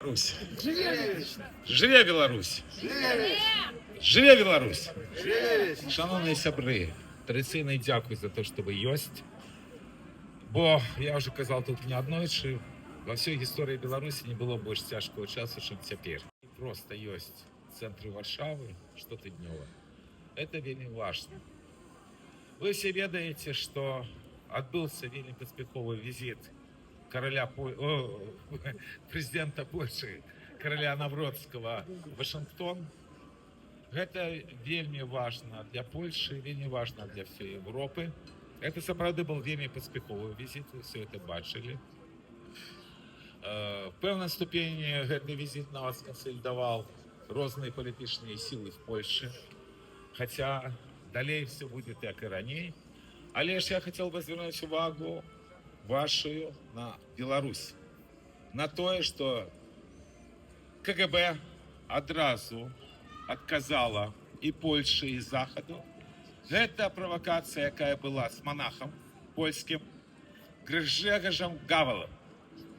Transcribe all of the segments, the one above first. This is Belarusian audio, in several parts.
Русь. Живе Білорусь! Живе Білорусь! Шановні сябри, традиційно дякую за те, що ви єсть. Бо я вже казав тут неоднойче, во всій історії Білорусі не було більш тяжкого часу, ніж тепер. Просто єсть в центрі Варшави щотижнево. Это вельми важно. Вы все ведаете, что отбылся вельми поспеховый визит президента Польши, короля Навродского в Вашингтон. Это вельми важно для Польши, вельми важно для всей Европы. Это, сапраўды, был вельми поспеховый визит, вы все это бачили. В певной ступени этот визит нас консолидовал разные политические силы в Польше. Хотя далее все будет як и ранее. Але ж я хотел бы звернуть увагу вашу на Беларусь. На то, что КГБ одразу отказала и Польше, и Заходу. Это провокация, якая была с монахом польским Григоrzem Гавелом.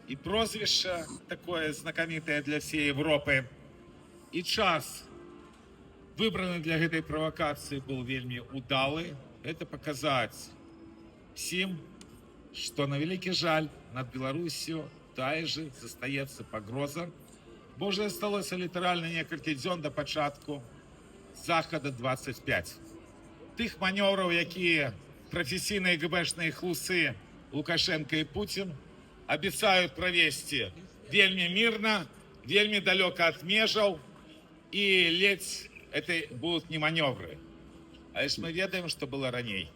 И прозвище такое знакомитое для всей Европы. И час, выбранный для этой провокации, был вельми удалый. Это показать всем, что на великий жаль над Беларусью тая же застаецца пагроза. Бо уже осталось литерально некалькі дзён до початку Захода 25. Тых маневров, якія профессийные ГБшные хлусы Лукашенко и Путин обещают провести вельми мирно, вельми далеко от межаў, и ледь это будут не маневры. А если мы ведаем, что было ранее.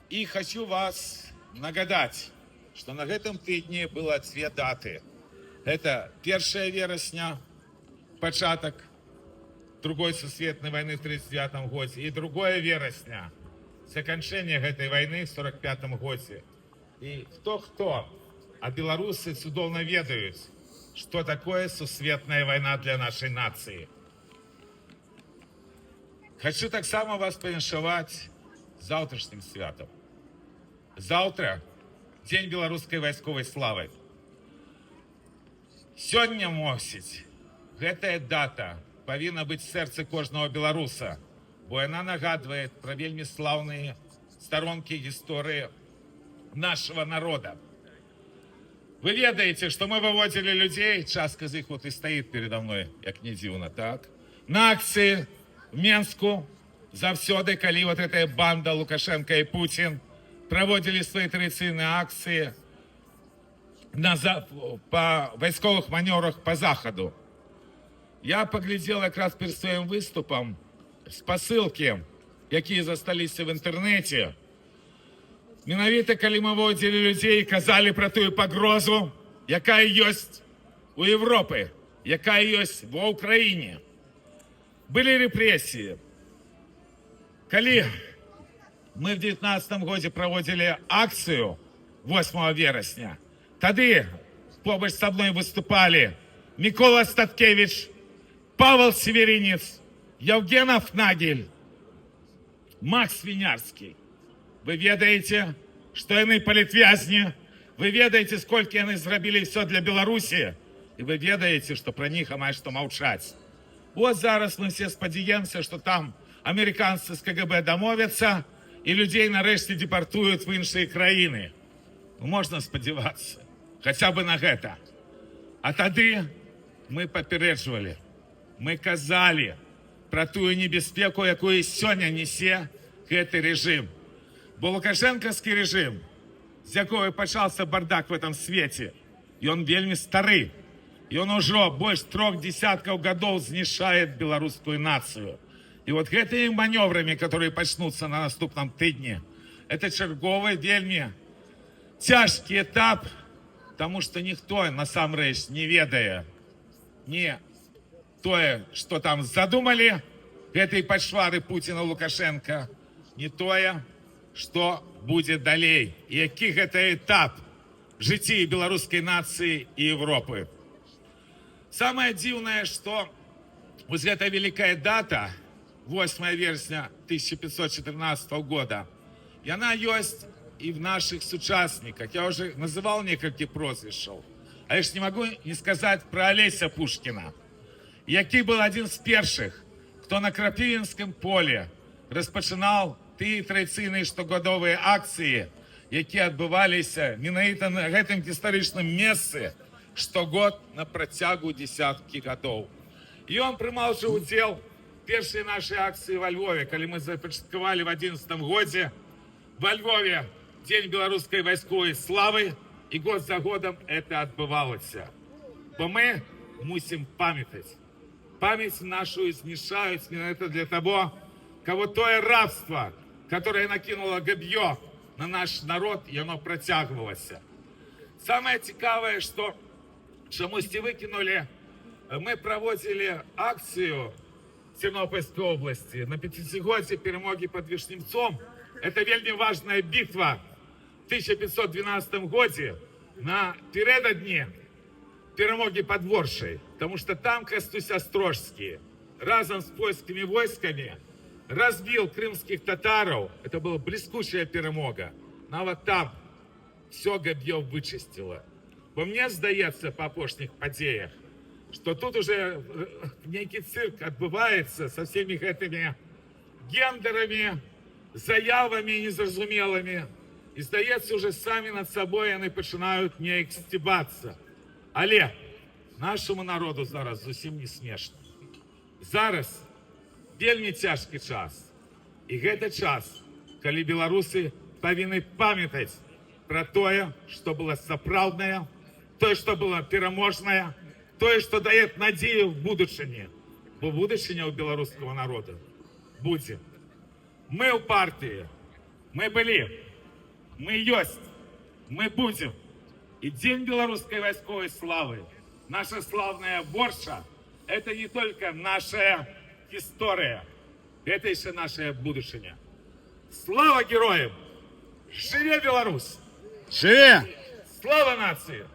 И хочу вас нагадать, что на этом тыдне было две даты. Это 1 вересня, початок Другой сусветной войны в 1939 году, и 2 вересня, заканчэнне этой войны в 1945 году. И кто, а белорусы цудоўна ведают, что такое сусветная война для нашей нации. Хочу так само вас павіншаваць завтрашнім святом. Завтра День белорусской войсковой славы. Сёння, мусіць, гэтая дата павінна быць в сэрцы кожнага беларуса, бо яна нагадвае пра вельмі слаўныя сторонки гісторыі нашего народа. Вы ведаете, что мы выводили людей, частка из их вот и стоит передо мной, як не дзіўна, так? На акции в Менску завсёды, калі вот эта банда Лукашенко и Путин проводили свои традиционные акции по войсковых маневрах по Заходу. Я поглядел как раз перед своим выступом спасылки, якія засталіся в интернете. Менавіта, калі мы выводили людей, казали про ту погрозу, якая есть у Европы, якая есть в Украине. Были репрессии. Калі мы в 19 году проводили акцию 8 вересня, тады побач со мной выступали Микола Статкевич, Павел Северинец, Евген Афнагель, Макс Винярский. Вы ведаете, что яны палітвязні, вы ведаете, сколько яны зрабілі все для Беларуси, и вы ведаете, что про них амаль что молчать. Вот зараз мы все спадзяемся, что там американцы с КГБ домовятся, и людей нарэшце депортуют в іншыя краіны. Можно спадзявацца, хотя бы на гэта. А тады мы папярэджвалі, мы казалі про тую небяспеку, якую сёння несе гэты режим. Бо лукашэнкаўскі режим, з якога пачаўся бардак в этом свеце, ён вельмі стары. Ён ужо больш 3 десяткаў гадоў знішчае беларускую нацию. И вот гэтымі маневрами, которые начнутся на наступном тыдне, это черговый вельми тяжкий этап, потому что никто насамрэч не ведае не тое, что там задумали гэтай пачвары Путина Лукашенко, не тое, что будет далей, и які гэта этап в жыцці беларускай нации и Европы. Самое дзіўнае, что вот эта великая дата, 8 вересня 1514 года, яна есть и в наших сучасниках. Я уже называл некалькі прозвішчаў. А я ж не могу не сказать про Олеся Пушкіна, який був один з перших, хто на Крапивинском полі розпочинав ті традиційні штогодові акції, які відбувалися менавіта на гэтым гістарычным месцы штогод на працягу десяткі гадоў. І ён прымаў жа удзел першай нашай акцыі во Львове, калі мы запачаткавалі в 11 годзе во Львове Дзень беларускай вайсковай славы, і год за годом это адбывалася. Бо мы мусім памятаць. Память нашу знішаюць менавіта для того, кого тое рабство, которое накинуло габ'ё на наш народ, и оно протягивалось. Самое цікавое, что чамусьці выкинули, мы проводили акцию в Тернопольской области на 50-годие перемоги под Вишневцом. Это вельми важная битва в 1512 году напередодні перемоги под Воршей, потому что там Костусь Острожский разом с польскими войсками разбил крымских татаров. Это была блескучая перемога. Но вот там все габ'ё вычистило. Бо мне здаецца по апошніх падзеях, что тут уже некий цирк отбывается со всеми этими гендерами, заявами незразумелыми. И здаецца, уже сами над собой они начинают неяк стебаться. Але нашему народу зараз зусім не смешно. Зараз вельми цяжкі час. І гэта час, калі беларусы павінны памятаць про тое, что было сапраўднае, тое, что было пераможнае, тое, что дает надею в будучыне. Бо будучыня у беларускага народа будзе. Мы ў партии, мы былі, мы ёсць, мы будем. И День белорусской войсковой славы, наша славная Ворша, это не только наша история, это еще наше будущее. Слава героям! Живе Беларусь! Живе! Слава нации!